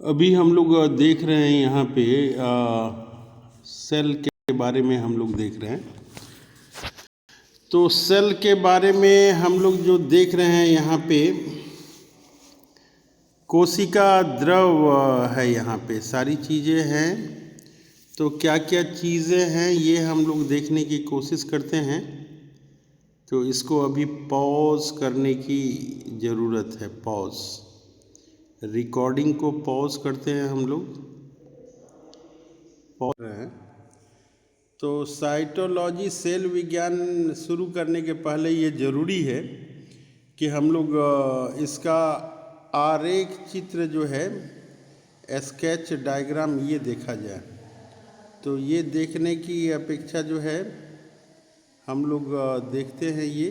अभी हम लोग देख रहे हैं यहाँ पे सेल के बारे में हम लोग देख रहे हैं। तो सेल के बारे में हम लोग जो देख रहे हैं यहाँ पे कोशिका द्रव है, यहाँ पे सारी चीज़ें हैं। तो क्या क्या चीज़ें हैं ये हम लोग देखने की कोशिश करते हैं। तो इसको अभी पॉज करने की ज़रूरत है। पॉज, रिकॉर्डिंग को पॉज करते हैं हम लोग। पॉज रहे हैं। तो साइटोलॉजी, सेल विज्ञान शुरू करने के पहले ये ज़रूरी है कि हम लोग इसका आरेख चित्र जो है, स्केच डायग्राम, ये देखा जाए। तो ये देखने की अपेक्षा जो है हम लोग देखते हैं ये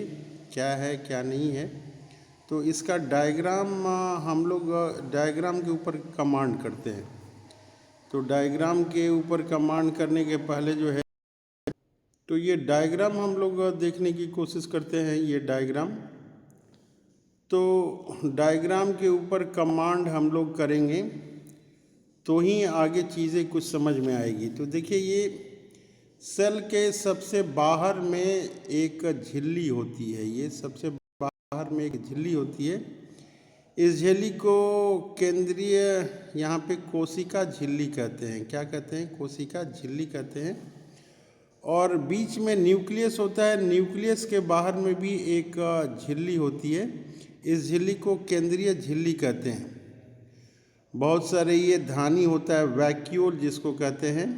क्या है क्या नहीं है। तो इसका डायग्राम हम लोग डायग्राम के ऊपर कमांड करते हैं। तो डायग्राम के ऊपर कमांड करने के पहले जो है, तो ये डायग्राम हम लोग देखने की कोशिश करते हैं। ये डायग्राम, तो डायग्राम के ऊपर कमांड हम लोग करेंगे तो ही आगे चीज़ें कुछ समझ में आएगी। तो देखिए, ये सेल के सबसे बाहर में एक झिल्ली होती है। ये सबसे बाहर में एक झिल्ली होती है। इस झिल्ली को केंद्रीय, यहाँ पे कोशिका झिल्ली कहते हैं। क्या कहते हैं? कोशिका झिल्ली कहते हैं। और बीच में न्यूक्लियस होता है। न्यूक्लियस के बाहर में भी एक झिल्ली होती है। इस झिल्ली को केंद्रीय झिल्ली कहते हैं। बहुत सारे ये धानी होता है, वैक्यूल जिसको कहते हैं,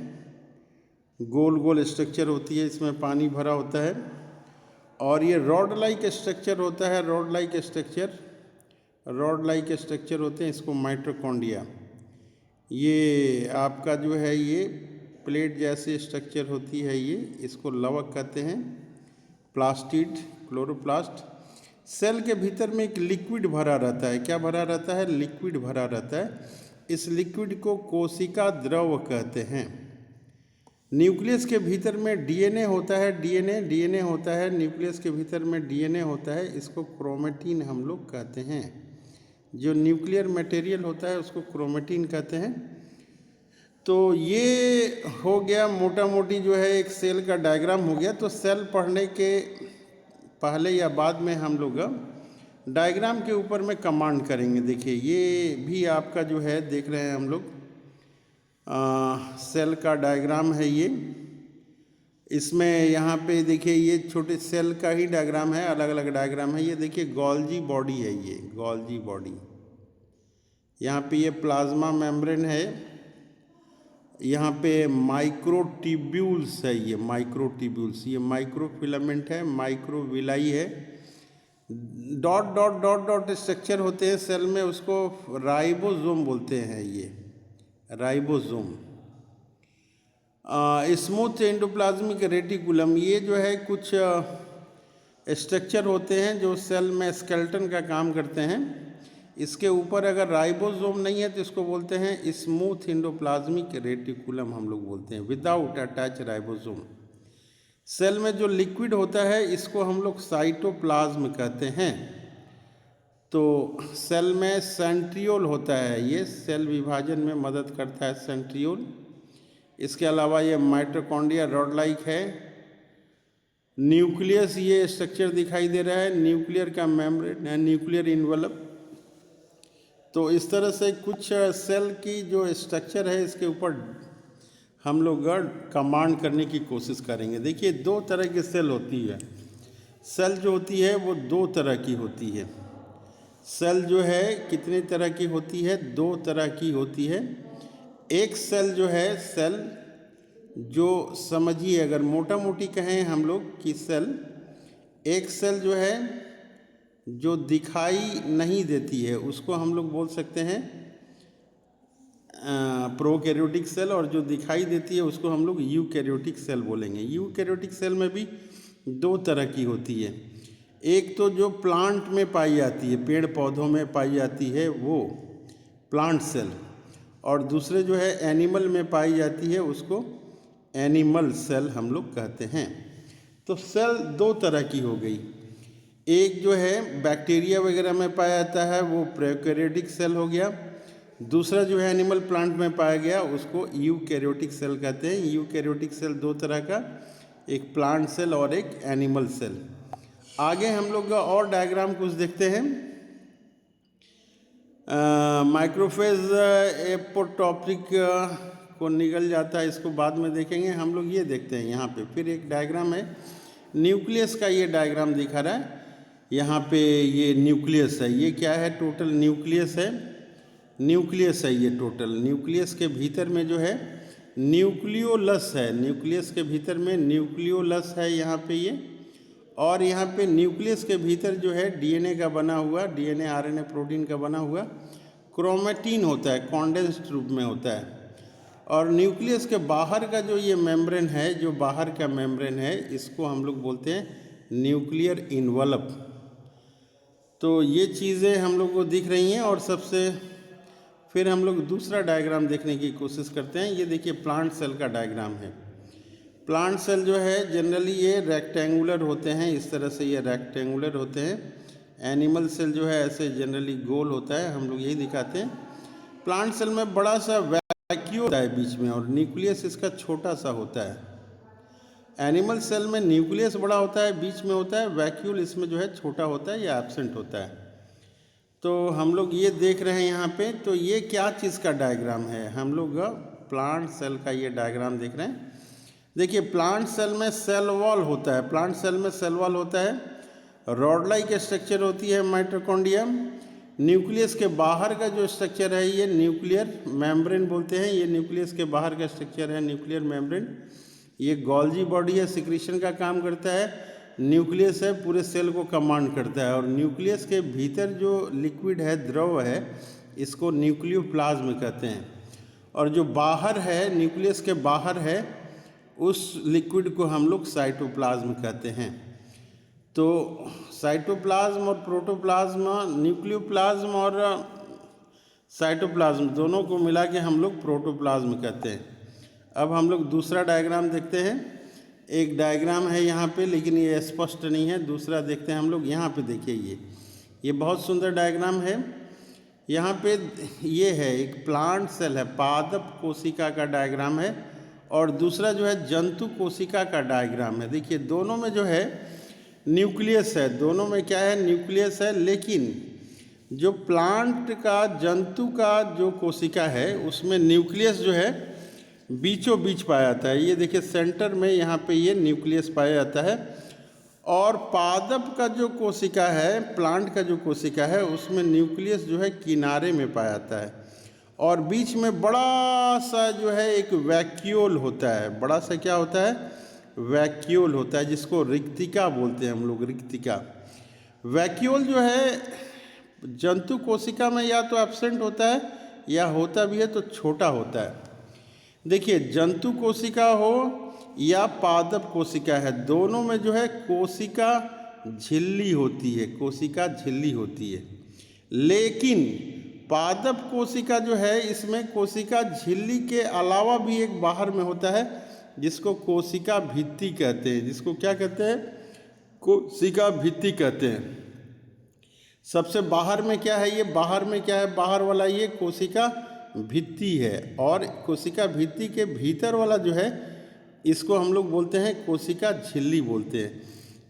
गोल गोल स्ट्रक्चर होती है, इसमें पानी भरा होता है। और ये रॉड लाइक स्ट्रक्चर होता है। रॉड लाइक स्ट्रक्चर होते हैं। इसको माइटोकॉन्ड्रिया, ये आपका जो है ये प्लेट जैसे स्ट्रक्चर होती है, ये इसको लवक कहते हैं, प्लास्टिड, क्लोरोप्लास्ट। सेल के भीतर में एक लिक्विड भरा रहता है। क्या भरा रहता है? लिक्विड भरा रहता है। इस लिक्विड को कोशिका द्रव कहते हैं। न्यूक्लियस के भीतर में डीएनए होता है। डीएनए होता है। न्यूक्लियस के भीतर में डीएनए होता है। इसको क्रोमेटिन हम लोग कहते हैं। जो न्यूक्लियर मटेरियल होता है उसको क्रोमेटिन कहते हैं। तो ये हो गया मोटा मोटी जो है एक सेल का डायग्राम हो गया। तो सेल पढ़ने के पहले या बाद में हम लोग डायग्राम के ऊपर में कमांड करेंगे। देखिए, ये भी आपका जो है देख रहे हैं हम लोग, सेल का डायग्राम है ये। इसमें यहाँ पे देखिए, ये छोटे सेल का ही डायग्राम है, अलग अलग डायग्राम है। ये देखिए गोल्जी बॉडी है, ये गोल्जी बॉडी। यहाँ पे ये प्लाज्मा मेम्ब्रेन है। यहाँ पे माइक्रोट्यूब्यूल्स है, ये माइक्रोट्यूब्यूल्स, ये माइक्रोफिलामेंट है, माइक्रोविलाई है। Dot dot dot dot structure होते हैं सेल में, उसको राइबोसोम बोलते हैं। ये राइबोसोम। स्मूथ एंडोप्लाज्मिक रेटिकुलम, ये जो है कुछ स्ट्रक्चर होते हैं जो सेल में स्केलेटन का काम करते हैं। इसके ऊपर अगर राइबोसोम नहीं है तो इसको बोलते हैं स्मूथ एंडोप्लाज्मिक रेटिकुलम, हम लोग बोलते हैं, विदाउट अटैच राइबोसोम। सेल में जो लिक्विड होता है इसको हम लोग साइटोप्लाज्म कहते हैं। तो सेल में सेंट्रियोल होता है, ये सेल विभाजन में मदद करता है, सेंट्रियोल। इसके अलावा ये माइटोकॉन्ड्रिया रॉड लाइक है। न्यूक्लियस, ये स्ट्रक्चर दिखाई दे रहा है, न्यूक्लियर का मेम्ब्रेन, न्यूक्लियर इन्वेलप। तो इस तरह से कुछ सेल की जो स्ट्रक्चर है इसके ऊपर हम लोग कमांड करने की कोशिश करेंगे। देखिए, दो तरह की सेल होती है। सेल जो होती है वो दो तरह की होती है। सेल जो है कितने तरह की होती है? दो तरह की होती है। एक सेल जो है, सेल जो समझिए, अगर मोटा मोटी कहें हम लोग कि सेल, एक सेल जो है जो दिखाई नहीं देती है उसको हम लोग बोल सकते हैं प्रोकैरियोटिक सेल, और जो दिखाई देती है उसको हम लोग यूकैरियोटिक सेल बोलेंगे। यूकैरियोटिक सेल में भी दो तरह की होती है। एक तो जो प्लांट में पाई जाती है, पेड़ पौधों में पाई जाती है, वो प्लांट सेल, और दूसरे जो है एनिमल में पाई जाती है, उसको एनिमल सेल हम लोग कहते हैं। तो सेल दो तरह की हो गई। एक जो है बैक्टीरिया वगैरह में पाया जाता है, वो प्रोकैरियोटिक सेल हो गया। दूसरा जो है एनिमल प्लांट में पाया गया उसको यूकैरियोटिक सेल कहते हैं। यूकैरियोटिक सेल दो तरह का, एक प्लांट सेल और एक एनिमल सेल। आगे हम लोग और डायग्राम कुछ देखते हैं। माइक्रोफेज एपोटॉपिक को निगल जाता है, इसको बाद में देखेंगे। हम लोग ये देखते हैं यहाँ पे फिर एक डायग्राम है न्यूक्लियस का। ये डायग्राम दिखा रहा है यहाँ पे, ये न्यूक्लियस है। ये क्या है, टोटल न्यूक्लियस है। न्यूक्लियस है ये टोटल। न्यूक्लियस के भीतर में जो है न्यूक्लियोलस है। न्यूक्लियस के भीतर में न्यूक्लियोलस है यहाँ पे ये। और यहाँ पे न्यूक्लियस के भीतर जो है डीएनए का बना हुआ, डीएनए आरएनए प्रोटीन का बना हुआ क्रोमेटिन होता है, कॉन्डेंस्ड रूप में होता है। और न्यूक्लियस के बाहर का जो ये मेम्ब्रेन है, जो बाहर का मेम्ब्रेन है, इसको हम लोग बोलते हैं न्यूक्लियर इन्वलप। तो ये चीज़ें हम लोग को दिख रही हैं। और सबसे फिर हम लोग दूसरा डायग्राम देखने की कोशिश करते हैं। ये देखिए प्लांट सेल का डायग्राम है। प्लांट सेल जो है जनरली ये रेक्टेंगुलर होते हैं, इस तरह से ये रेक्टेंगुलर होते हैं। एनिमल सेल जो है ऐसे जनरली गोल होता है, हम लोग यही दिखाते हैं। प्लांट सेल में बड़ा सा वैक्यूल होता है बीच में, और न्यूक्लियस इसका छोटा सा होता है। एनिमल सेल में न्यूक्लियस बड़ा होता है, बीच में होता है वैक्यूल, इसमें जो है छोटा होता है या एब्सेंट होता है। तो हम लोग ये देख रहे हैं यहाँ पे। तो ये क्या चीज़ का डायग्राम है, हम लोग प्लांट सेल का ये डायग्राम देख रहे हैं। देखिए प्लांट सेल में सेल वॉल होता है। प्लांट सेल में सेल वॉल होता है, रॉड लाइक स्ट्रक्चर होती है माइटोकॉन्ड्रियम। न्यूक्लियस के बाहर का जो स्ट्रक्चर है ये न्यूक्लियर मेम्ब्रेन बोलते हैं। ये न्यूक्लियस के बाहर का स्ट्रक्चर है न्यूक्लियर मेम्ब्रेन। ये गोल्जी बॉडी है, सिक्रीशन का काम करता है। न्यूक्लियस है पूरे सेल को कमांड करता है। और न्यूक्लियस के भीतर जो लिक्विड है, द्रव है, इसको न्यूक्लियोप्लाज्म कहते हैं। और जो बाहर है, न्यूक्लियस के बाहर है, उस लिक्विड को हम लोग साइटोप्लाज्म कहते हैं। तो साइटोप्लाज्म और प्रोटोप्लाज्म, न्यूक्लियोप्लाज्म और साइटोप्लाज्म दोनों को मिला के हम लोग प्रोटोप्लाज्म कहते हैं। अब हम लोग दूसरा डायग्राम देखते हैं। एक डायग्राम है यहाँ पे, लेकिन ये स्पष्ट नहीं है। दूसरा देखते हैं हम लोग। यहाँ पे देखिए ये बहुत सुंदर डायग्राम है। यहाँ पे ये है एक प्लांट सेल है, पादप कोशिका का डायग्राम है। और दूसरा जो है जंतु कोशिका का डायग्राम है। देखिए दोनों में जो है न्यूक्लियस है, दोनों में क्या है, न्यूक्लियस है। लेकिन जो प्लांट का, जंतु का जो कोशिका है, उसमें न्यूक्लियस जो है बीचों बीच पाया जाता है। ये देखिए सेंटर में यहाँ पे ये न्यूक्लियस पाया जाता है। और पादप का जो कोशिका है, प्लांट का जो कोशिका है, उसमें न्यूक्लियस जो है किनारे में पाया जाता है। और बीच में बड़ा सा जो है एक वैक्यूल होता है। बड़ा सा क्या होता है, वैक्यूल होता है, जिसको रिक्तिका बोलते हैं हम लोग, रिक्तिका। वैक्यूल जो है जंतु कोशिका में या तो एब्सेंट होता है, या होता भी है तो छोटा होता है। देखिए जंतु कोशिका हो या पादप कोशिका है, दोनों में जो है कोशिका झिल्ली होती है, कोशिका झिल्ली होती है। लेकिन पादप कोशिका जो है, इसमें कोशिका झिल्ली के अलावा भी एक बाहर में होता है, जिसको कोशिका भित्ति कहते हैं। जिसको क्या कहते हैं, कोशिका भित्ति कहते हैं। सबसे बाहर में क्या है, ये बाहर में क्या है, बाहर वाला ये कोशिका भित्ति है। और कोशिका भित्ति के भीतर वाला जो है, इसको हम लोग बोलते हैं कोशिका झिल्ली बोलते हैं।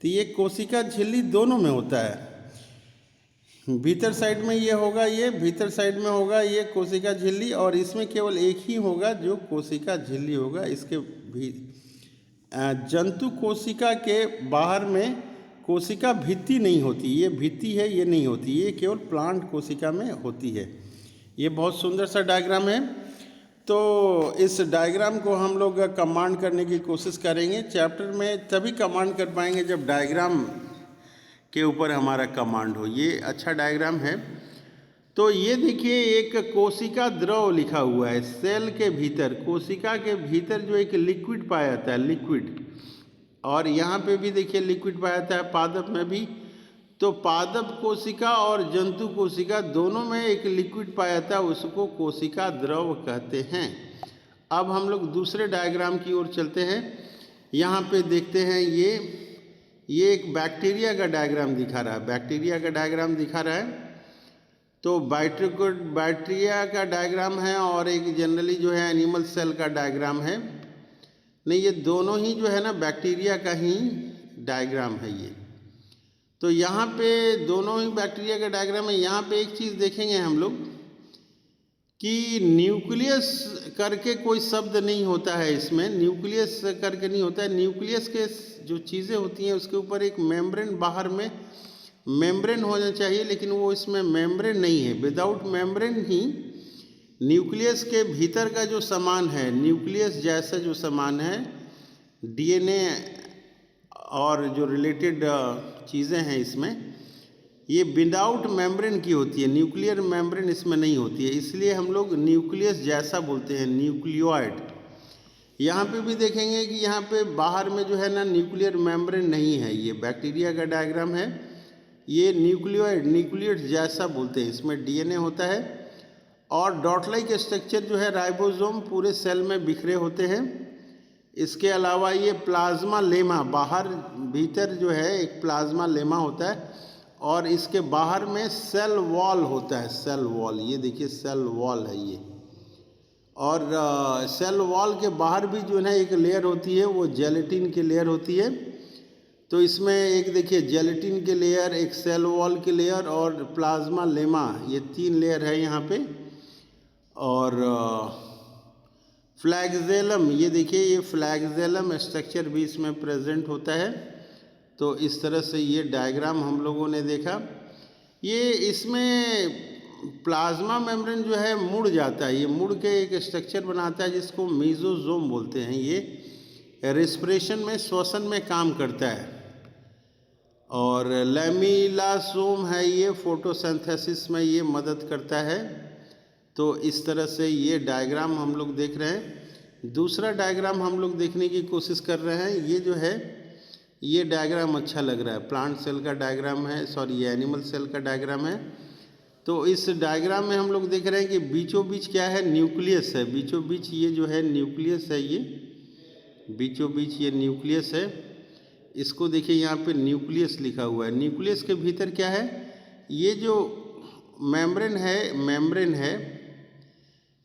तो ये कोशिका झिल्ली दोनों में होता है। भीतर साइड में ये होगा, ये भीतर साइड में होगा ये कोशिका झिल्ली, और इसमें केवल एक ही होगा जो कोशिका झिल्ली होगा। इसके भी जंतु कोशिका के बाहर में कोशिका भित्ति नहीं होती। ये भित्ति है, ये नहीं होती, ये केवल प्लांट कोशिका में होती है। ये बहुत सुंदर सा डायग्राम है। तो इस डायग्राम को हम लोग कमांड करने की कोशिश करेंगे। चैप्टर में तभी कमांड कर पाएंगे जब डायग्राम के ऊपर हमारा कमांड हो। ये अच्छा डायग्राम है। तो ये देखिए एक कोशिका द्रव लिखा हुआ है। सेल के भीतर, कोशिका के भीतर जो एक लिक्विड पाया जाता है, लिक्विड। और यहाँ पे भी देखिए लिक्विड पाया जाता है, पादप में भी। तो पादप कोशिका और जंतु कोशिका दोनों में एक लिक्विड पाया जाता है, उसको कोशिका द्रव कहते हैं। अब हम लोग दूसरे डायग्राम की ओर चलते हैं। यहाँ पे देखते हैं ये एक बैक्टीरिया का डायग्राम दिखा रहा है। बैक्टीरिया का डायग्राम दिखा रहा है। तो बैक्टीरिया का डायग्राम है और एक जनरली जो है एनिमल सेल का डायग्राम है। नहीं, ये दोनों ही जो है ना बैक्टीरिया का ही डायग्राम है ये। तो यहाँ पे दोनों ही बैक्टीरिया का डायग्राम है। यहाँ पे एक चीज़ देखेंगे हम लोग कि न्यूक्लियस करके कोई शब्द नहीं होता है इसमें, न्यूक्लियस करके नहीं होता है। न्यूक्लियस के जो चीज़ें होती हैं उसके ऊपर एक मेम्ब्रेन, बाहर में मेम्ब्रेन होना चाहिए, लेकिन वो इसमें मेम्ब्रेन नहीं है। विदाउट मेम्ब्रेन ही न्यूक्लियस के भीतर का जो सामान है, न्यूक्लियस जैसा जो सामान है, डीएनए और जो रिलेटेड चीज़ें हैं इसमें, ये विदाउट मेम्ब्रेन की होती है, न्यूक्लियर मेम्ब्रेन इसमें नहीं होती है। इसलिए हम लोग न्यूक्लियस जैसा बोलते हैं, न्यूक्लियोइड। यहाँ पे भी देखेंगे कि यहाँ पे बाहर में जो है ना न्यूक्लियर मेम्ब्रेन नहीं है। ये बैक्टीरिया का डायग्राम है, ये न्यूक्लियोइड, न्यूक्लियस जैसा बोलते हैं। इसमें डीएनए होता है और डॉट लाइक स्ट्रक्चर जो है राइबोसोम पूरे सेल में बिखरे होते हैं। इसके अलावा ये प्लाज्मा लेमा, बाहर भीतर जो है एक प्लाज्मा लेमा होता है और इसके बाहर में सेल वॉल होता है, सेल वॉल। ये देखिए सेल वॉल है ये। और सेल वॉल के बाहर भी जो है ना एक लेयर होती है, वो जेलेटिन की लेयर होती है। तो इसमें एक देखिए जेलेटिन के लेयर, एक सेल वॉल की लेयर और प्लाज्मा लेमा, ये 3 लेयर है यहाँ पे। और फ्लैगेलम, ये देखिए ये फ्लैगेलम स्ट्रक्चर भी इसमें प्रेजेंट होता है। तो इस तरह से ये डायग्राम हम लोगों ने देखा। ये इसमें प्लाज्मा मेम्ब्रेन जो है मुड़ जाता है, ये मुड़ के एक स्ट्रक्चर बनाता है जिसको मेसोसोम बोलते हैं। ये रेस्पिरेशन में, श्वसन में काम करता है। और लैमिलासोम है ये, फोटोसिंथेसिस में ये मदद करता है। तो इस तरह से ये डायग्राम हम लोग देख रहे हैं। दूसरा डायग्राम हम लोग देखने की कोशिश कर रहे हैं। ये जो है ये डायग्राम अच्छा लग रहा है, प्लांट सेल का डायग्राम है, सॉरी ये एनिमल सेल का डायग्राम है। तो इस डायग्राम में हम लोग देख रहे हैं कि बीचों बीच क्या है, न्यूक्लियस है। बीचों बीच ये जो है न्यूक्लियस है, ये बीचों बीच ये न्यूक्लियस है। इसको देखिए यहाँ पे न्यूक्लियस लिखा हुआ है। न्यूक्लियस के भीतर क्या है, ये जो मेम्ब्रेन है,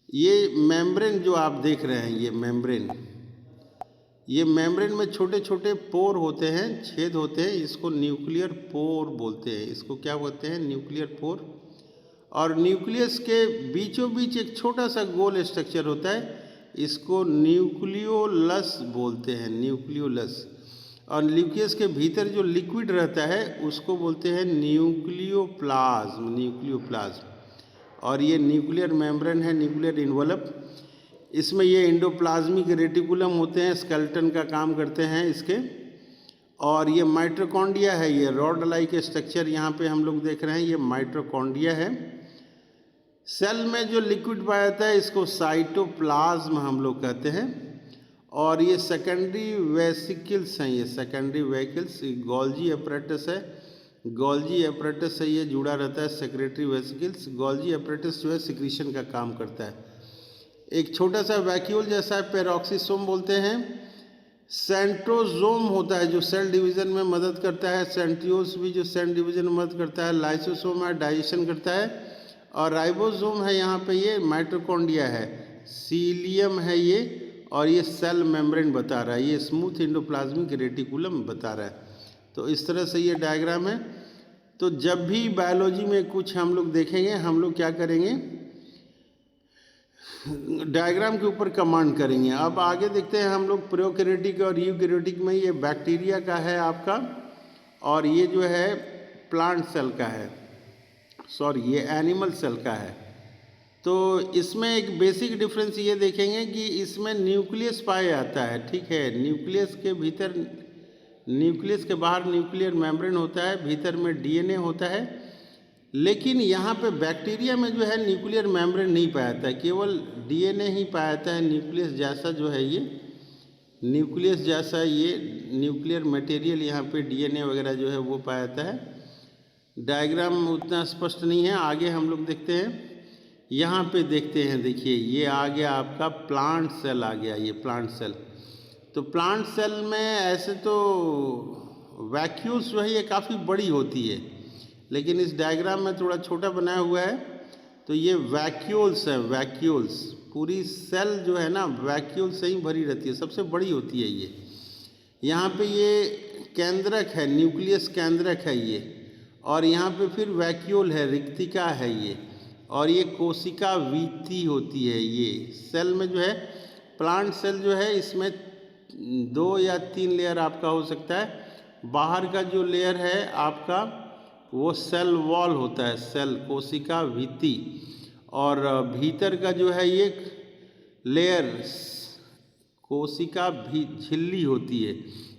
ये मेम्ब्रेन जो आप देख रहे हैं, ये मेम्ब्रेन में छोटे छोटे पोर होते हैं, छेद होते हैं। इसको न्यूक्लियर पोर बोलते हैं। इसको क्या बोलते हैं, न्यूक्लियर पोर। और न्यूक्लियस के बीचों बीच एक छोटा सा गोल स्ट्रक्चर होता है, इसको न्यूक्लियोलस बोलते हैं, न्यूक्लियोलस। और न्यूक्लियस के भीतर जो लिक्विड रहता है उसको बोलते हैं न्यूक्लियोप्लाज्म, न्यूक्लियोप्लाज्म। और ये न्यूक्लियर मेम्ब्रेन है, न्यूक्लियर इन्वलप। इसमें ये एंडोप्लाज्मिक रेटिकुलम होते हैं, स्केलेटन का काम करते हैं इसके। और ये माइटोकॉन्ड्रिया है, ये रॉड लाइक स्ट्रक्चर यहाँ पे हम लोग देख रहे हैं, ये माइटोकॉन्ड्रिया है। सेल में जो लिक्विड पाया जाता है इसको साइटोप्लाज्म हम लोग कहते हैं। और ये सेकेंडरी वेसिकल्स हैं, ये सेकेंडरी वेसिकल्स, गोल्जी अपरेटस है, गोल्जी अपरेटस से ये जुड़ा रहता है, सेक्रेटरी वेसिकल्स। गोल्जी अपरेटस जो है सिक्रीशन का काम करता है। एक छोटा सा वैक्यूल जैसा है, पेरोक्सिसोम बोलते हैं। सेंट्रोजोम होता है जो सेल डिवीज़न में मदद करता है, सेंट्रियोल्स भी जो सेल डिवीज़न में मदद करता है, लाइसोसोम है डाइजेशन करता है, और राइबोसोम है यहाँ पे ये माइटोकॉन्ड्रिया है, सीलियम है ये, और ये सेल मेम्ब्रेन बता रहा है, ये स्मूथ एंडोप्लाज्मिक रेटिकुलम बता रहा है। तो इस तरह से ये डायग्राम है। तो जब भी बायोलॉजी में कुछ हम लोग देखेंगे, हम लोग क्या करेंगे, डायग्राम के ऊपर कमांड करेंगे। अब आगे देखते हैं हम लोग प्रोकैरियोटिक और यूकैरियोटिक में। ये बैक्टीरिया का है आपका, और ये जो है प्लांट सेल का है, सॉरी ये एनिमल सेल का है। तो इसमें एक बेसिक डिफरेंस ये देखेंगे कि इसमें न्यूक्लियस पाया जाता है, ठीक है। न्यूक्लियस के भीतर, न्यूक्लियस के बाहर न्यूक्लियर मेम्ब्रेन होता है, भीतर में डीएनए होता है। लेकिन यहाँ पे बैक्टीरिया में जो है न्यूक्लियर मेम्ब्रेन नहीं पाया जाता है, केवल डीएनए ही पाया जाता है। न्यूक्लियस जैसा जो है ये, न्यूक्लियस जैसा ये न्यूक्लियर मटेरियल यहाँ पे डीएनए वगैरह जो है वो पाया जाता है। डायग्राम उतना स्पष्ट नहीं है, आगे हम लोग देखते हैं। यहाँ पे देखते हैं, देखिए ये आ गया आपका प्लांट सेल आ गया, ये प्लांट सेल। तो प्लांट सेल में ऐसे तो वैक्यूल्स जो है ये काफ़ी बड़ी होती है, लेकिन इस डायग्राम में थोड़ा छोटा बनाया हुआ है। तो ये वैक्यूल्स है, वैक्यूल्स। पूरी सेल जो है ना वैक्यूल से ही भरी रहती है, सबसे बड़ी होती है ये। यहाँ पे ये केंद्रक है, न्यूक्लियस केंद्रक है ये, और यहाँ पे फिर वैक्यूल है, रिक्तिका है ये, और ये कोशिका वीथी होती है। ये सेल में जो है, प्लांट सेल जो है इसमें 2 या 3 लेयर आपका हो सकता है। बाहर का जो लेयर है आपका वो सेल वॉल होता है, सेल कोशिका भित्ति, और भीतर का जो है ये लेयर कोशिका भी झिल्ली होती है।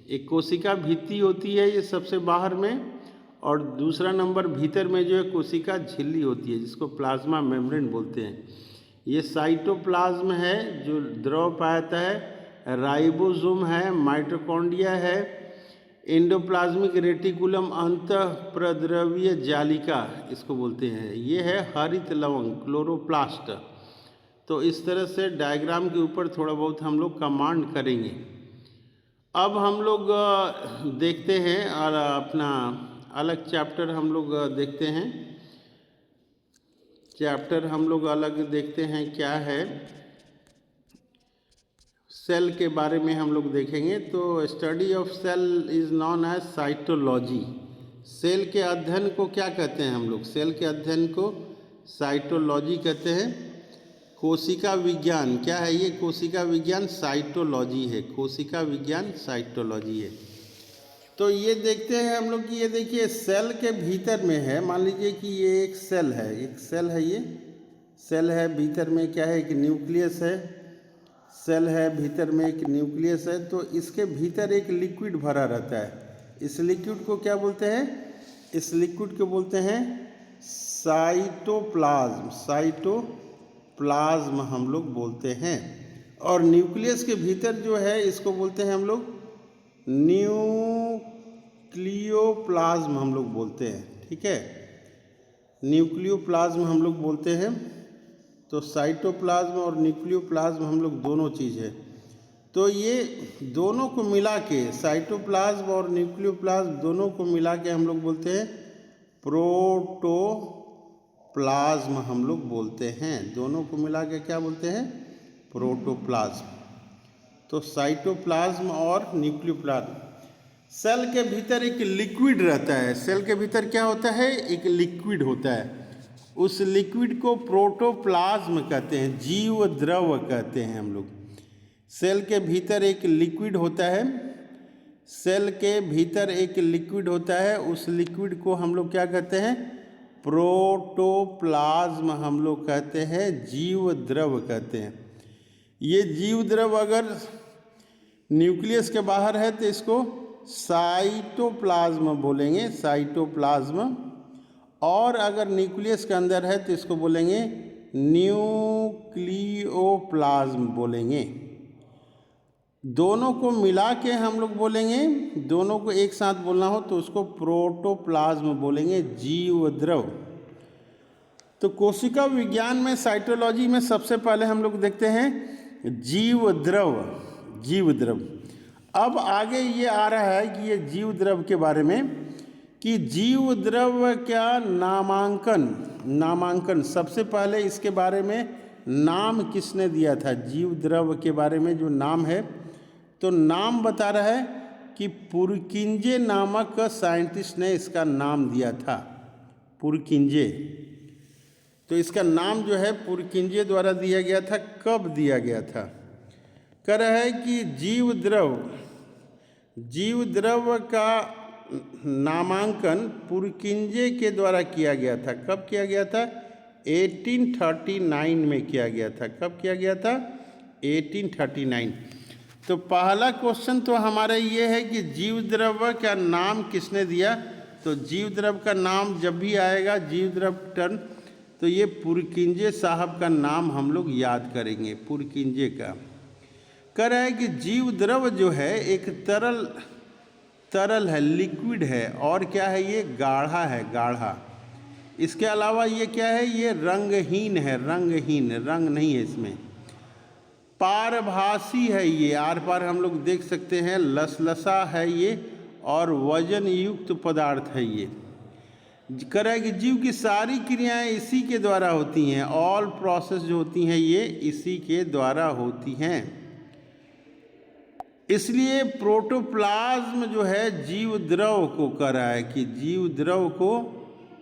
एक कोशिका भित्ति होती है ये सबसे बाहर में, और दूसरा नंबर भीतर में जो है कोशिका झिल्ली होती है, जिसको प्लाज्मा मेम्ब्रेन बोलते हैं। ये साइटोप्लाज्म है जो द्रव पाता है, राइबोसोम है, माइटोकॉन्ड्रिया है, एंडोप्लाज्मिक रेटिकुलम अंतःप्रद्रव्य जालिका इसको बोलते हैं, ये है हरित लवंग क्लोरोप्लास्ट। तो इस तरह से डायग्राम के ऊपर थोड़ा बहुत हम लोग कमांड करेंगे। अब हम लोग देखते हैं और अपना अलग चैप्टर हम लोग देखते हैं। चैप्टर हम लोग अलग देखते हैं क्या है, सेल के बारे में हम लोग देखेंगे। तो study of cell is known as cytology. Cell के अध्ययन को क्या कहते हैं हम लोग? सेल के अध्ययन को साइटोलॉजी कहते हैं। कोशिका विज्ञान क्या है? ये कोशिका विज्ञान साइटोलॉजी है, कोशिका विज्ञान साइटोलॉजी है। तो ये देखते हैं हम लोग कि ये देखिए सेल के भीतर में है, मान लीजिए कि ये एक सेल है, एक सेल है, ये सेल है, भीतर में क्या है? एक न्यूक्लियस है, सेल है, भीतर में एक न्यूक्लियस है। तो इसके भीतर एक लिक्विड भरा रहता है। इस लिक्विड को क्या बोलते हैं? इस लिक्विड को बोलते हैं साइटोप्लाज्म, साइटोप्लाज्म हम लोग बोलते हैं। और न्यूक्लियस के भीतर जो है इसको बोलते हैं हम लोग न्यूक्लियोप्लाज्म हम लोग बोलते हैं, ठीक है, न्यूक्लियोप्लाज्म हम लोग बोलते हैं। तो साइटोप्लाज्म और न्यूक्लियोप्लाज्म हम लोग दोनों चीज़ है। तो ये दोनों को मिला के, साइटोप्लाज्म और न्यूक्लियोप्लाज्म दोनों को मिला के हम लोग बोलते हैं प्रोटोप्लाज्म हम लोग बोलते हैं। दोनों को मिला के क्या बोलते हैं? प्रोटोप्लाज्म। तो साइटोप्लाज्म और न्यूक्लियोप्लाज्म। सेल के भीतर एक लिक्विड रहता है। सेल के भीतर क्या होता है? एक लिक्विड होता है। उस लिक्विड को प्रोटोप्लाज्म कहते हैं, जीव द्रव कहते हैं हम लोग। सेल के भीतर एक लिक्विड होता है, सेल के भीतर एक लिक्विड होता है, उस लिक्विड को हम लोग क्या कहते हैं? प्रोटोप्लाज्म हम लोग कहते हैं, जीव द्रव कहते हैं। ये जीव द्रव अगर न्यूक्लियस के बाहर है तो इसको साइटोप्लाज्म बोलेंगे, साइटोप्लाज्म। और अगर न्यूक्लियस के अंदर है तो इसको बोलेंगे न्यूक्लियोप्लाज्म बोलेंगे। दोनों को मिला के हम लोग बोलेंगे, दोनों को एक साथ बोलना हो तो उसको प्रोटोप्लाज्म बोलेंगे, जीव द्रव। तो कोशिका विज्ञान में साइटोलॉजी में सबसे पहले हम लोग देखते हैं जीव द्रव, जीव द्रव। अब आगे ये आ रहा है कि ये जीव द्रव के बारे में कि जीव द्रव क्या नामांकन सबसे पहले इसके बारे में नाम किसने दिया था? जीव द्रव के बारे में जो नाम है, तो नाम बता रहा है कि पुरकिंजे नामक साइंटिस्ट ने इसका नाम दिया था, पुरकिंजे। तो इसका नाम जो है पुरकिंजे द्वारा दिया गया था। कब दिया गया था? कह रहा है कि जीव द्रव का नामांकन पुरकिंजे के द्वारा किया गया था। कब किया गया था? 1839 में किया गया था। कब किया गया था? 1839। तो पहला क्वेश्चन तो हमारा ये है कि जीव द्रव का नाम किसने दिया? तो जीव द्रव का नाम जब भी आएगा, जीव द्रव टर्म, तो ये पुरकिंजे साहब का नाम हम लोग याद करेंगे, पुरकिंजे का। कह रहा है कि जीव द्रव जो है एक तरल है, लिक्विड है, और क्या है? ये गाढ़ा है, गाढ़ा। इसके अलावा ये क्या है? ये रंगहीन है, रंगहीन, रंग नहीं है इसमें। पारभासी है ये, आर पार हम लोग देख सकते हैं, लसलसा है ये, और वजन युक्त पदार्थ है ये। कह रहा है कि जीव की सारी क्रियाएं इसी के द्वारा होती हैं, ऑल प्रोसेस जो होती हैं ये इसी के द्वारा होती हैं। इसलिए प्रोटोप्लाज्म जो है जीव द्रव को कह रहा है कि जीव द्रव को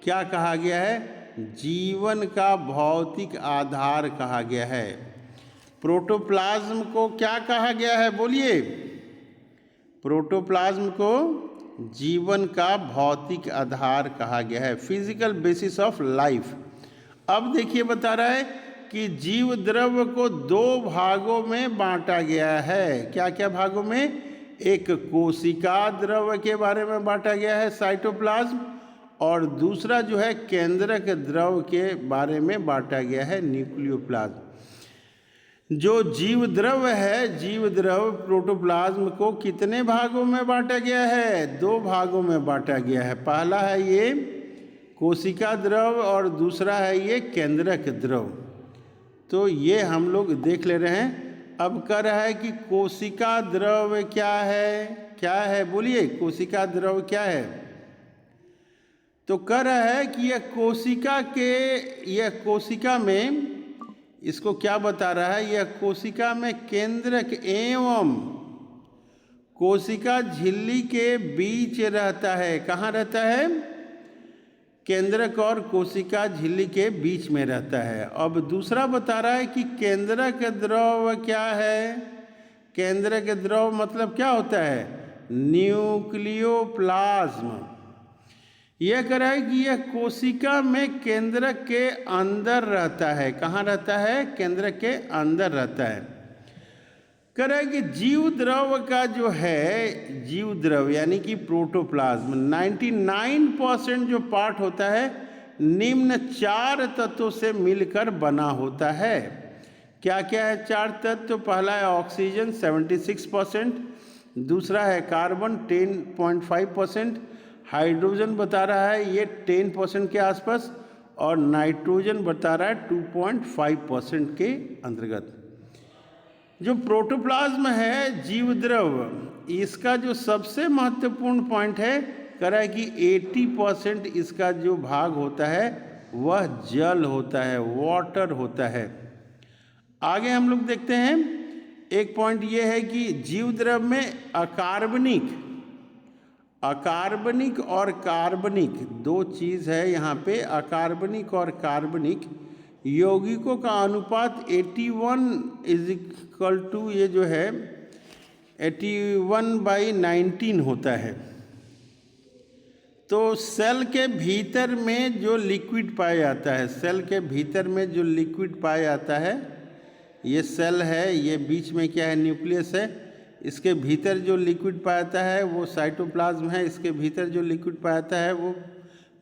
क्या कहा गया है, जीवन का भौतिक आधार कहा गया है। प्रोटोप्लाज्म को क्या कहा गया है, बोलिए। प्रोटोप्लाज्म को जीवन का भौतिक आधार कहा गया है, फिजिकल बेसिस ऑफ लाइफ। अब देखिए बता रहा है कि जीव द्रव्य को दो भागों में बांटा गया है। क्या क्या भागों में, एक कोशिका द्रव्य के बारे में बांटा गया है साइटोप्लाज्म, और दूसरा जो है केंद्रक द्रव्य के बारे में बांटा गया है न्यूक्लियोप्लाज्म। जो जीव द्रव्य है, जीव द्रव्य प्रोटोप्लाज्म को कितने भागों में बांटा गया है, दो भागों में बांटा गया है। पहला है ये कोशिका द्रव्य और दूसरा है ये केंद्रक द्रव्य। तो ये हम लोग देख ले रहे हैं। अब कह रहा है कि कोशिका द्रव्य क्या है, क्या है बोलिए, कोशिका द्रव्य क्या है। तो कह रहा है कि यह कोशिका में, इसको क्या बता रहा है, यह कोशिका में केंद्रक एवं कोशिका झिल्ली के बीच रहता है। कहाँ रहता है, केंद्रक और कोशिका झिल्ली के बीच में रहता है। अब दूसरा बता रहा है कि केंद्रक द्रव क्या है। केंद्रक द्रव मतलब क्या होता है, न्यूक्लियोप्लाज्म। यह कह रहा है कि यह कोशिका में केंद्रक के अंदर रहता है। कहाँ रहता है, केंद्रक के अंदर रहता है। कह रहा है कि जीव द्रव का जो है, जीव द्रव यानी कि प्रोटोप्लाज्म 99% जो पार्ट होता है निम्न चार तत्वों से मिलकर बना होता है। क्या क्या है चार तत्व, पहला है ऑक्सीजन 76%, दूसरा है कार्बन 10.5%, हाइड्रोजन बता रहा है ये 10% के आसपास, और नाइट्रोजन बता रहा है 2.5% के अंतर्गत। जो प्रोटोप्लाज्म है जीव द्रव, इसका जो सबसे महत्वपूर्ण पॉइंट है, कह रहा है कि 80% इसका जो भाग होता है वह जल होता है, वाटर होता है। आगे हम लोग देखते हैं, एक पॉइंट ये है कि जीव द्रव में अकार्बनिक और कार्बनिक दो चीज़ है यहाँ पे। अकार्बनिक और कार्बनिक यौगिकों का अनुपात 81 ये जो है 81/19 होता है। तो सेल के भीतर में जो लिक्विड पाया जाता है, सेल के भीतर में जो लिक्विड पाया जाता है, ये सेल है, ये बीच में क्या है, न्यूक्लियस है। इसके भीतर जो लिक्विड पाया जाता है वो साइटोप्लाज्म है, इसके भीतर जो लिक्विड पाया जाता है वो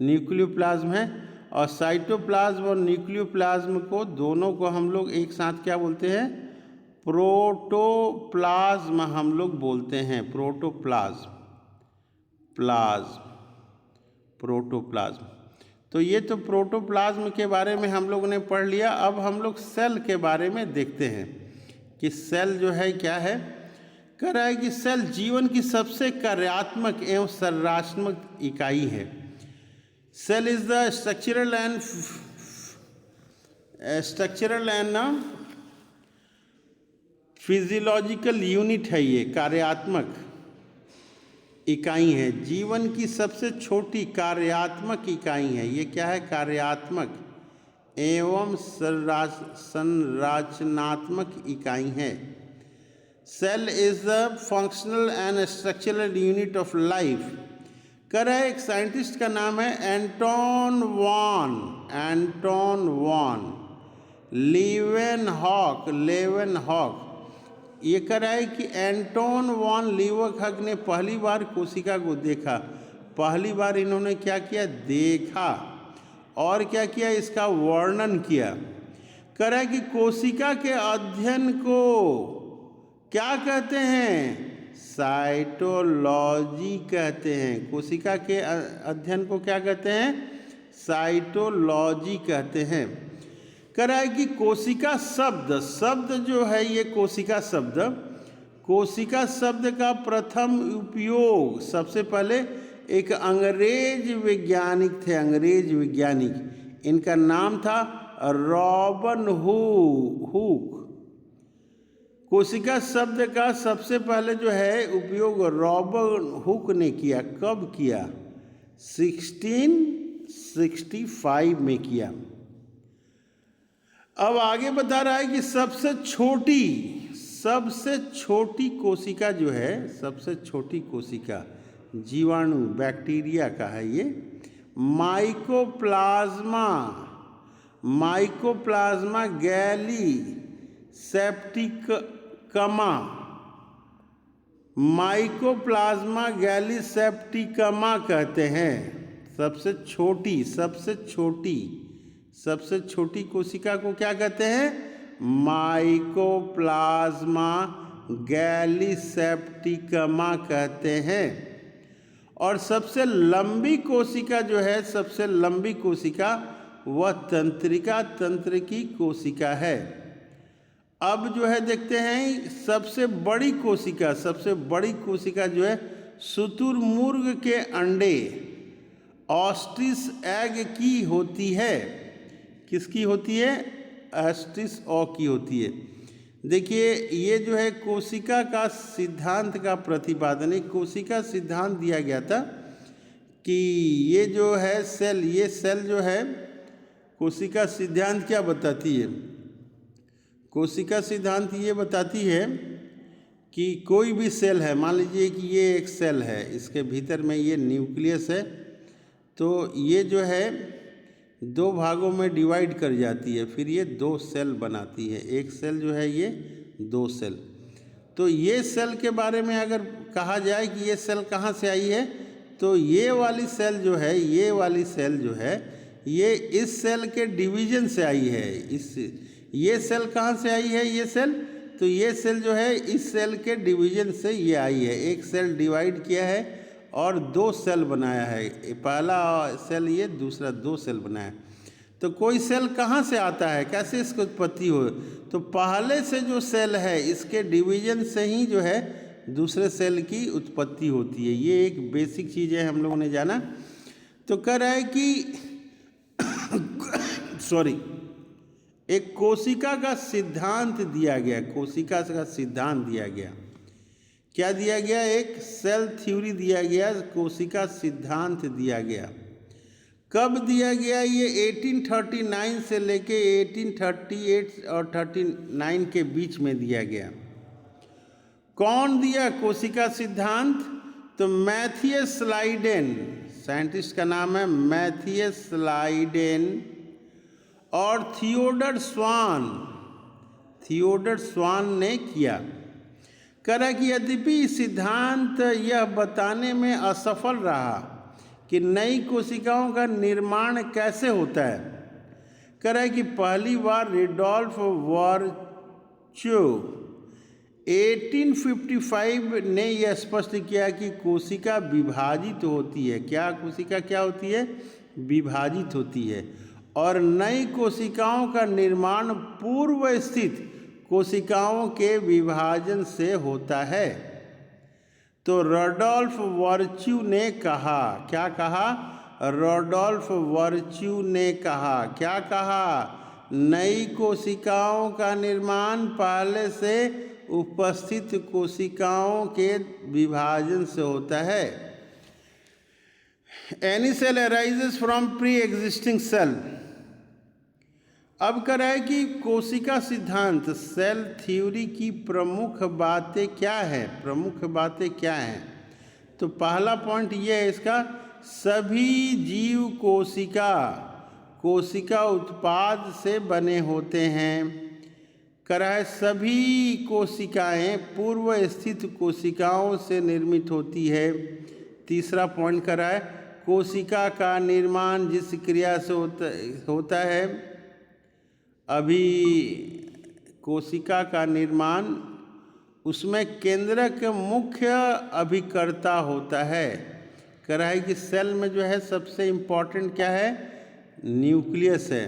न्यूक्लियोप्लाज्म है। और साइटोप्लाज्म और न्यूक्लियोप्लाज्म को दोनों को हम लोग एक साथ क्या बोलते हैं, प्रोटोप्लाज्म हम लोग बोलते हैं। प्रोटोप्लाज्म। तो ये तो प्रोटोप्लाज्म के बारे में हम लोगों ने पढ़ लिया। अब हम लोग सेल के बारे में देखते हैं कि सेल जो है क्या है। कह रहा है कि सेल जीवन की सबसे कार्यात्मक एवं संरचनात्मक इकाई है। Cell is the structural and physiological unit है, ये कार्यात्मक इकाई है, जीवन की सबसे छोटी कार्यात्मक इकाई है। ये क्या है, कार्यात्मक एवं संरचनात्मक इकाई है। Cell is the functional and structural unit of life. कह रहा है, एक साइंटिस्ट का नाम है एंटोन वॉन लीवेनहॉक। ये कह रहा है कि एंटोन वॉन लीवेनहॉक ने पहली बार कोशिका को देखा। पहली बार इन्होंने क्या किया, देखा, और क्या किया, इसका वर्णन किया। कह रहा है कि कोशिका के अध्ययन को क्या कहते हैं, साइटोलॉजी कहते हैं। कोशिका के अध्ययन को क्या कहते हैं, साइटोलॉजी कहते हैं। कह रहा है कि कोशिका शब्द जो है, ये कोशिका शब्द का प्रथम उपयोग सबसे पहले एक अंग्रेज वैज्ञानिक थे, अंग्रेज वैज्ञानिक, इनका नाम था रॉबर्ट हुक। कोशिका शब्द का सबसे पहले जो है उपयोग रॉबर्ट हुक ने किया। कब किया? 1665 में किया। अब आगे बता रहा है कि सबसे छोटी कोशिका जो है, सबसे छोटी कोशिका जीवाणु बैक्टीरिया का है ये, माइकोप्लाज्मा गैली सेप्टिकमा, माइकोप्लाज्मा गैली सेप्टिकमा कहते हैं। सबसे छोटी कोशिका को क्या कहते हैं? माइकोप्लाज्मा गैली सेप्टिकमा कहते हैं। और सबसे लंबी कोशिका जो है, सबसे लंबी कोशिका वह तंत्रिका तंत्र की कोशिका है। अब जो है देखते हैं सबसे बड़ी कोशिका जो है शुतुरमुर्ग के अंडे, ऑस्ट्रिच एग की होती है। किसकी होती है? ऑस्ट्रिच ऑग की होती है। देखिए ये जो है कोशिका का सिद्धांत का प्रतिपादन, एक कोशिका सिद्धांत दिया गया था कि ये जो है ये सेल जो है, कोशिका सिद्धांत क्या बताती है? कोशिका सिद्धांत ये बताती है कि कोई भी सेल है, मान लीजिए कि ये एक सेल है, इसके भीतर में ये न्यूक्लियस है, तो ये जो है 2 भागों में डिवाइड कर जाती है, फिर ये 2 सेल बनाती है। एक सेल जो है ये 2 सेल। तो ये सेल के बारे में अगर कहा जाए कि ये सेल कहाँ से आई है, तो ये वाली सेल जो है, ये इस सेल के डिवीजन से आई है। ये सेल कहाँ से आई है? ये सेल, तो ये सेल जो है इस सेल के डिवीजन से ये आई है। एक सेल डिवाइड किया है और 2 सेल बनाया है, पहला सेल ये, दूसरा 2 सेल बनाया। तो कोई सेल कहाँ से आता है, कैसे इसकी उत्पत्ति हो? तो पहले से जो सेल है इसके डिवीजन से ही जो है दूसरे सेल की उत्पत्ति होती है। ये एक बेसिक चीज़ है, हम लोगों ने जाना। तो कह रहा है कि एक कोशिका का सिद्धांत दिया गया, कोशिका का सिद्धांत दिया गया। क्या दिया गया? एक सेल थ्योरी दिया गया, कोशिका सिद्धांत दिया गया। कब दिया गया? ये 1839 से लेके 1838 और 39 के बीच में दिया गया। कौन दिया कोशिका सिद्धांत? तो मैथियस स्लाइडेन, साइंटिस्ट का नाम है मैथियस स्लाइडेन, और थियोडर स्वान ने किया। कह रहा कि यद्यपि सिद्धांत यह बताने में असफल रहा कि नई कोशिकाओं का निर्माण कैसे होता है। कह रहा है कि पहली बार रुडोल्फ वर्च्यू 1855 ने यह स्पष्ट किया कि कोशिका विभाजित होती है। कोशिका क्या होती है? विभाजित होती है। और नई कोशिकाओं का निर्माण पूर्व स्थित कोशिकाओं के विभाजन से होता है। तो रुडोल्फ वर्च्यू ने कहा, क्या कहा? रुडोल्फ वर्च्यू ने कहा, क्या कहा? नई कोशिकाओं का निर्माण पहले से उपस्थित कोशिकाओं के विभाजन से होता है। Any cell arises from pre-existing cell। अब कह रहा है कि कोशिका सिद्धांत, सेल थ्योरी की प्रमुख बातें क्या हैं? तो पहला पॉइंट ये है इसका, सभी जीव कोशिका उत्पाद से बने होते हैं। कह रहा है सभी कोशिकाएं पूर्व स्थित कोशिकाओं से निर्मित होती है। तीसरा पॉइंट कह रहा है कोशिका का निर्माण जिस क्रिया से होता है, अभी कोशिका का निर्माण, उसमें केंद्रक मुख्य अभिकर्ता होता है। कह रहा है कि सेल में जो है सबसे इम्पोर्टेंट क्या है? न्यूक्लियस है।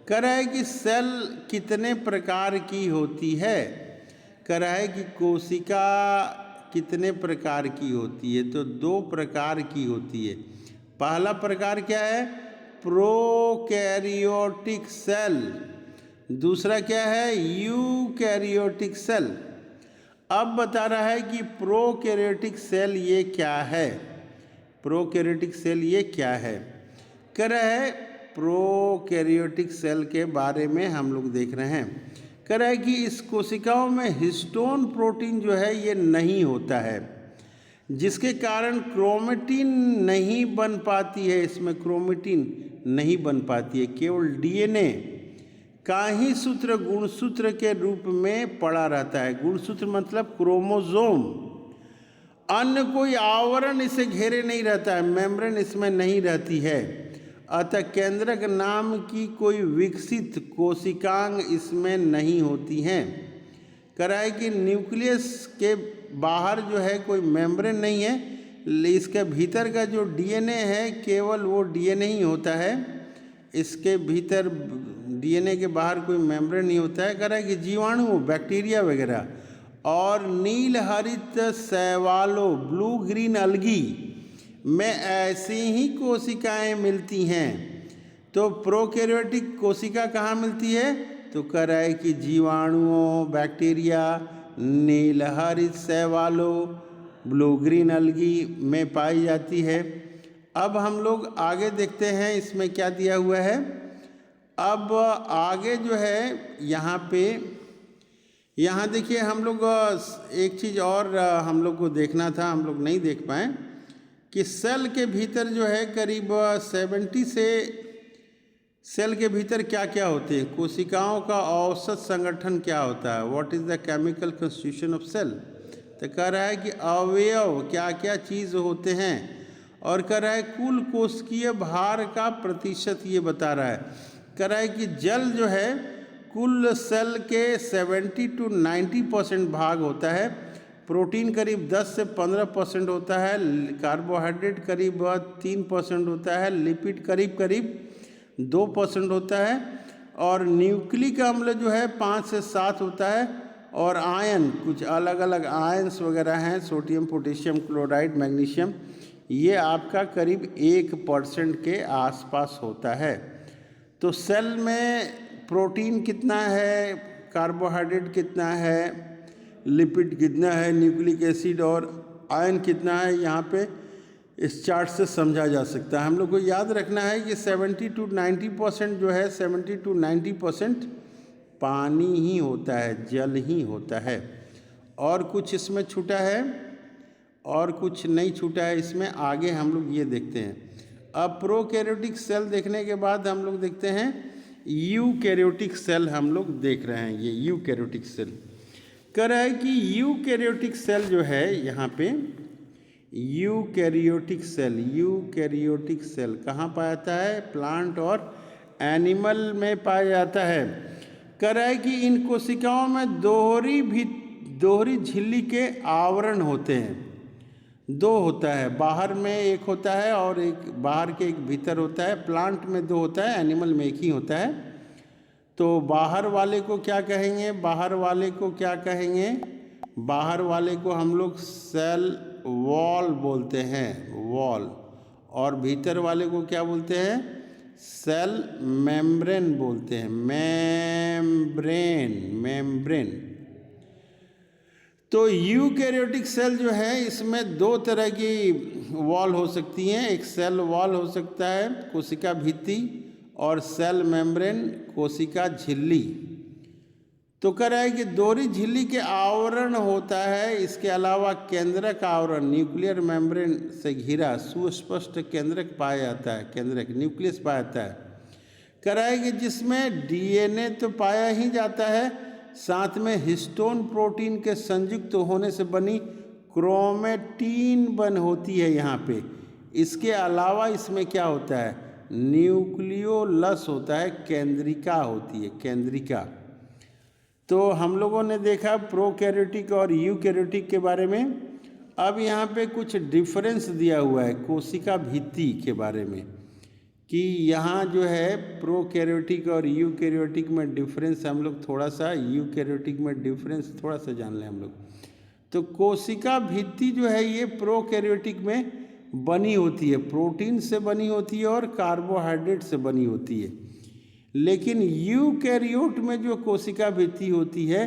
कह रहा है कि सेल कितने प्रकार की होती है? कह रहा है कि कोशिका कितने प्रकार की होती है? तो 2 प्रकार की होती है। पहला प्रकार क्या है? Prokaryotic cell. दूसरा क्या है? Eukaryotic cell. अब बता रहा है कि प्रोकैरियोटिक सेल ये क्या है? प्रोकैरियोटिक सेल ये क्या है? कह रहा है प्रोकैरियोटिक सेल के बारे में हम लोग देख रहे हैं। कह रहा है कि इस कोशिकाओं में हिस्टोन प्रोटीन जो है ये नहीं होता है, जिसके कारण क्रोमेटिन नहीं बन पाती है। इसमें क्रोमेटिन नहीं बन पाती है, केवल डीएनए का ही सूत्र गुणसूत्र के रूप में पड़ा रहता है। गुणसूत्र मतलब क्रोमोसोम। अन्य कोई आवरण इसे घेरे नहीं रहता है, मेम्ब्रेन इसमें नहीं रहती है। अतः केंद्रक नाम की कोई विकसित कोशिकांग इसमें नहीं होती हैं। कह रहा है कि न्यूक्लियस के बाहर जो है कोई मेम्ब्रेन नहीं है, इसके भीतर का जो डीएनए है केवल वो डीएनए ही होता है। इसके भीतर डीएनए के बाहर कोई मेम्ब्रेन नहीं होता है। कह रहा है कि जीवाणु, बैक्टीरिया वगैरह और नील हरित शैवालों, ब्लू ग्रीन अलगी में ऐसी ही कोशिकाएं मिलती हैं। तो प्रोकैरियोटिक कोशिका कहाँ मिलती है? तो कह रहा है कि जीवाणुओं, बैक्टीरिया, नील हरित शैवालों, ब्लू ग्रीन अलगी में पाई जाती है। अब हम लोग आगे देखते हैं इसमें क्या दिया हुआ है। अब आगे जो है यहाँ पे, यहाँ देखिए हम लोग एक चीज़ और हम लोग को देखना था, हम लोग नहीं देख पाए कि सेल के भीतर जो है करीब 70 से सेल के भीतर क्या क्या होते हैं, कोशिकाओं का औसत संगठन क्या होता है, what is the chemical constitution of cell. तो कह रहा है कि अवयव क्या क्या चीज़ होते हैं, और कह रहा है कुल कोशिकीय भार का प्रतिशत ये बता रहा है। कह रहा है कि जल जो है कुल सेल के 70 to 90% भाग होता है, प्रोटीन करीब 10 से 15% होता है, कार्बोहाइड्रेट करीब 3% होता है, लिपिड करीब करीब 2% होता है, और न्यूक्लिक अम्ल जो है 5 से 7 होता है, और आयन कुछ अलग अलग आयन्स वगैरह हैं, सोडियम, पोटेशियम, क्लोराइड, मैग्नीशियम, ये आपका करीब 1% के आसपास होता है। तो सेल में प्रोटीन कितना है, कार्बोहाइड्रेट कितना है, लिपिड कितना है, न्यूक्लिक एसिड और आयन कितना है, यहाँ पे इस चार्ट से समझा जा सकता है। हम लोग को याद रखना है कि 70 to 90% जो है, 70 to 90% पानी ही होता है, जल ही होता है। और कुछ इसमें छूटा है और कुछ नहीं छूटा है इसमें, आगे हम लोग ये देखते हैं। अब प्रोकैरियोटिक सेल देखने के बाद हम लोग देखते हैं यूकैरियोटिक सेल। हम लोग देख रहे हैं ये यूकैरियोटिक सेल। कह रहा है कि यूकैरियोटिक सेल जो है यहाँ पे, यूकैरियोटिक सेल कहाँ पाया जाता है? प्लांट और एनिमल में पाया जाता है। कह रहा है कि इन कोशिकाओं में दोहरी झिल्ली के आवरण होते हैं। 2 होता है, बाहर में एक होता है और एक बाहर के एक भीतर होता है। प्लांट में 2 होता है, एनिमल में एक ही होता है। तो बाहर वाले को क्या कहेंगे? बाहर वाले को हम लोग सेल वॉल बोलते हैं, वॉल। और भीतर वाले को क्या बोलते हैं? सेल मेम्ब्रेन बोलते हैं, मेम्ब्रेन। तो यूकैरियोटिक सेल जो है इसमें 2 तरह की वॉल हो सकती हैं। एक सेल वॉल हो सकता है, कोशिका भित्ति, और सेल मेम्ब्रेन, कोशिका झिल्ली। तो कह रहा है कि दोहरी झिल्ली के आवरण होता है। इसके अलावा केंद्रक आवरण, न्यूक्लियर मेम्ब्रेन से घिरा सुस्पष्ट केंद्रक पाया जाता है, केंद्रक न्यूक्लियस पाया जाता है। कह रहा है कि जिसमें डीएनए तो पाया ही जाता है, साथ में हिस्टोन प्रोटीन के संयुक्त होने से बनी क्रोमेटिन बन होती है यहाँ पे। इसके अलावा इसमें क्या होता है? न्यूक्लियोलस होता है, केंद्रिका होती है, केंद्रिका। तो हम लोगों ने देखा प्रोकैरियोटिक और यूकैरियोटिक के बारे में। अब यहाँ पे कुछ डिफरेंस दिया हुआ है कोशिका भित्ति के बारे में, कि यहाँ जो है प्रोकैरियोटिक और यूकैरियोटिक में डिफरेंस हम लोग थोड़ा सा, यूकैरियोटिक में डिफरेंस थोड़ा सा जान लें हम लोग। तो कोशिका भित्ति जो है ये प्रोकैरियोटिक में बनी होती है, प्रोटीन से बनी होती है और कार्बोहाइड्रेट से बनी होती है। लेकिन यूकैरियोट में जो कोशिका भित्ति होती है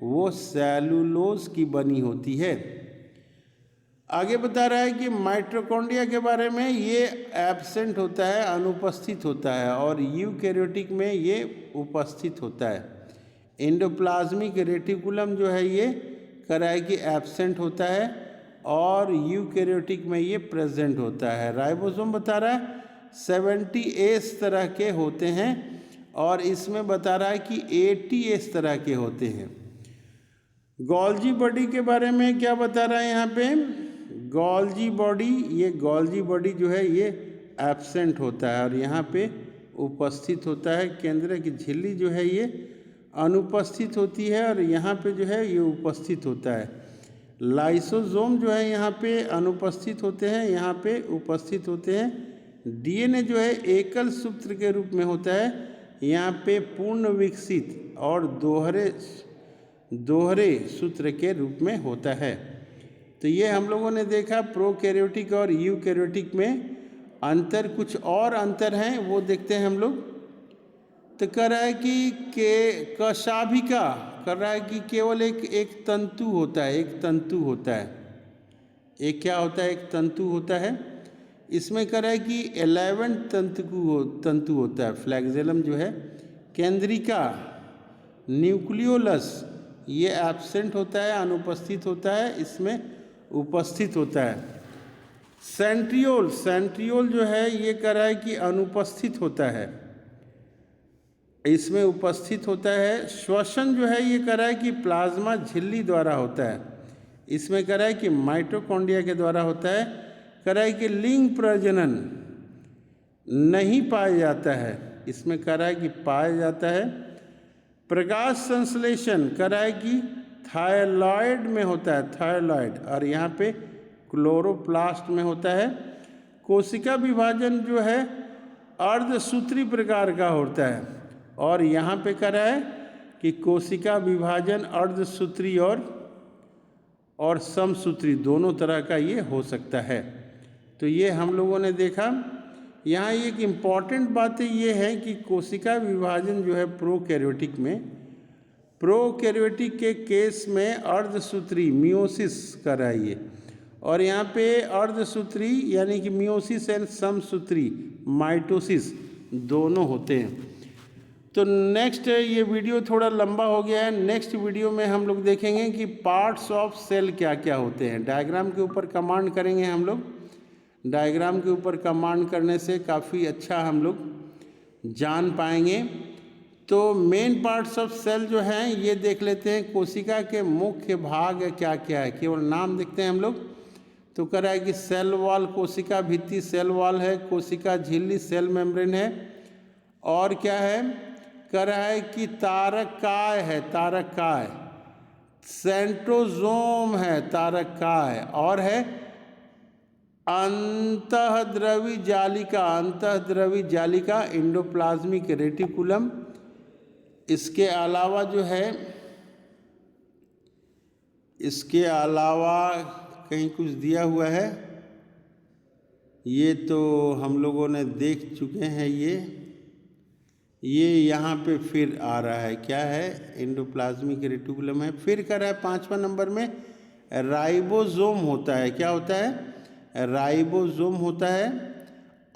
वो सेलुलोज की बनी होती है। आगे बता रहा है कि माइटोकॉन्ड्रिया के बारे में, ये एब्सेंट होता है, अनुपस्थित होता है, और यूकैरियोटिक में ये उपस्थित होता है। एंडोप्लाज्मिक रेटिकुलम जो है ये करा है कि एब्सेंट होता है और यूकैरियोटिक में ये प्रेजेंट होता है। राइबोसोम बता रहा है 70S तरह के होते हैं और इसमें बता रहा है कि 80S तरह के होते हैं। गोल्जी बॉडी के बारे में क्या बता रहा है यहाँ पे, गोल्जी बॉडी, ये गोल्जी बॉडी जो है ये एब्सेंट होता है और यहाँ पे उपस्थित होता है। केंद्र की झिल्ली जो है ये अनुपस्थित होती है और यहाँ पे जो है ये उपस्थित होता है। लाइसोसोम जो है यहाँ पे अनुपस्थित होते हैं, यहाँ पे उपस्थित होते हैं। डीएनए जो है एकल सूत्र के रूप में होता है, यहाँ पे पूर्ण विकसित और दोहरे सूत्र के रूप में होता है। तो ये हम लोगों ने देखा प्रोकैरियोटिक और यूकैरियोटिक में अंतर। कुछ और अंतर हैं वो देखते हैं हम लोग। तो कर रहा है कि कशाभिका कर रहा है कि केवल एक तंतु होता है, एक तंतु होता है। एक क्या होता है, एक तंतु होता है। इसमें कर रहा है कि 11 तंतु होता है। फ्लैगेलम जो है, केंद्रिका, न्यूक्लियोलस ये एब्सेंट होता है, अनुपस्थित होता है, इसमें उपस्थित होता है। सेंट्रियोल जो है ये कर रहा है कि अनुपस्थित होता है, इसमें उपस्थित होता है। श्वसन जो है ये कर रहा है कि प्लाज्मा झिल्ली द्वारा होता है, इसमें कर रहा है कि माइटोकॉन्ड्रिया के द्वारा होता है। कर रहा है कि लिंग प्रजनन नहीं पाया जाता है, इसमें कर रहा है कि पाया जाता है। प्रकाश संश्लेषण कर रहा है कि थायरॉयड में होता है, थायरॉयड, और यहाँ पे क्लोरोप्लास्ट में होता है। कोशिका विभाजन जो है अर्धसूत्री प्रकार का होता है और यहाँ पे कर रहा है कि कोशिका विभाजन अर्धसूत्री और समसूत्री दोनों तरह का ये हो सकता है। तो ये हम लोगों ने देखा। यहाँ एक इम्पॉर्टेंट बात ये है कि कोशिका विभाजन जो है प्रोकैरियोटिक के केस में अर्धसूत्री मियोसिस कराइए, और यहाँ पे अर्धसूत्री यानी कि मियोसिस एंड समसूत्री माइटोसिस दोनों होते हैं। तो नेक्स्ट, ये वीडियो थोड़ा लंबा हो गया है। नेक्स्ट वीडियो में हम लोग देखेंगे कि पार्ट्स ऑफ सेल क्या क्या होते हैं। डायग्राम के ऊपर कमांड करेंगे हम लोग। डायग्राम के ऊपर कमांड करने से काफ़ी अच्छा हम लोग जान पाएंगे। तो मेन पार्ट्स ऑफ सेल जो हैं ये देख लेते हैं। कोशिका के मुख्य भाग क्या क्या है, केवल नाम देखते हैं हम लोग। तो कह रहा है कि सेल वॉल, कोशिका भित्ति सेल वॉल है, कोशिका झिल्ली सेल मेम्ब्रेन है, और क्या है, कह रहा है कि तारकाय है, तारकाय, सेंट्रोजोम है, तारकाय, और है अंतःद्रवी जालिका, अंतःद्रवी जालिका एंडोप्लाज्मिक रेटिकुलम। इसके अलावा जो है, इसके अलावा कहीं कुछ दिया हुआ है, ये तो हम लोगों ने देख चुके हैं। ये यहाँ पे फिर आ रहा है, क्या है, एंडोप्लाज्मिक रेटिकुलम है। फिर कर रहा है 5वां नंबर में राइबोसोम होता है। क्या होता है, राइबोसोम होता है।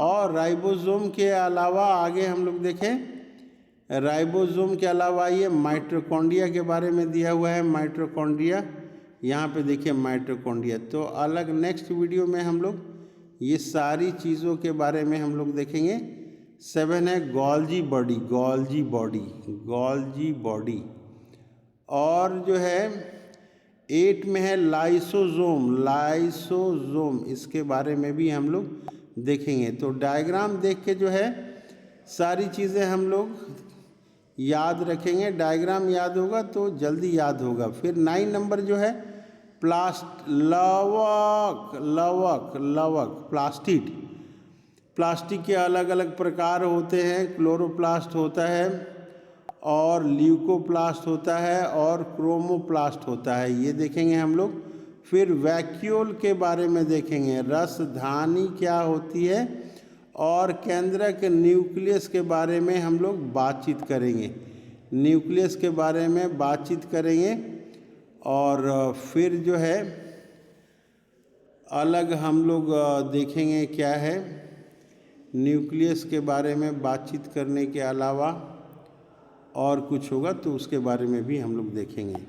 और राइबोसोम के अलावा आगे हम लोग देखें, राइबोसोम के अलावा ये माइटोकॉन्ड्रिया के बारे में दिया हुआ है। माइटोकॉन्ड्रिया यहाँ पे देखिए, माइटोकॉन्ड्रिया। तो अलग नेक्स्ट वीडियो में हम लोग ये सारी चीज़ों के बारे में हम लोग देखेंगे। 7 है Golgi body, Golgi body, Golgi body. और जो है 8 में है लाइसोसोम, लाइसोसोम, इसके बारे में भी हम लोग देखेंगे। तो डायग्राम देख के जो है सारी चीज़ें हम लोग याद रखेंगे। डायग्राम याद होगा तो जल्दी याद होगा। फिर 9 नंबर जो है लवक, प्लास्टिक के अलग अलग प्रकार होते हैं। क्लोरोप्लास्ट होता है और ल्यूकोप्लास्ट होता है और क्रोमोप्लास्ट होता है, ये देखेंगे हम लोग। फिर वैक्यूल के बारे में देखेंगे, रसधानी क्या होती है, और केंद्रक न्यूक्लियस के बारे में हम लोग बातचीत करेंगे, न्यूक्लियस के बारे में बातचीत करेंगे। और फिर जो है अलग हम लोग देखेंगे क्या है, न्यूक्लियस के बारे में बातचीत करने के अलावा और कुछ होगा तो उसके बारे में भी हम लोग देखेंगे।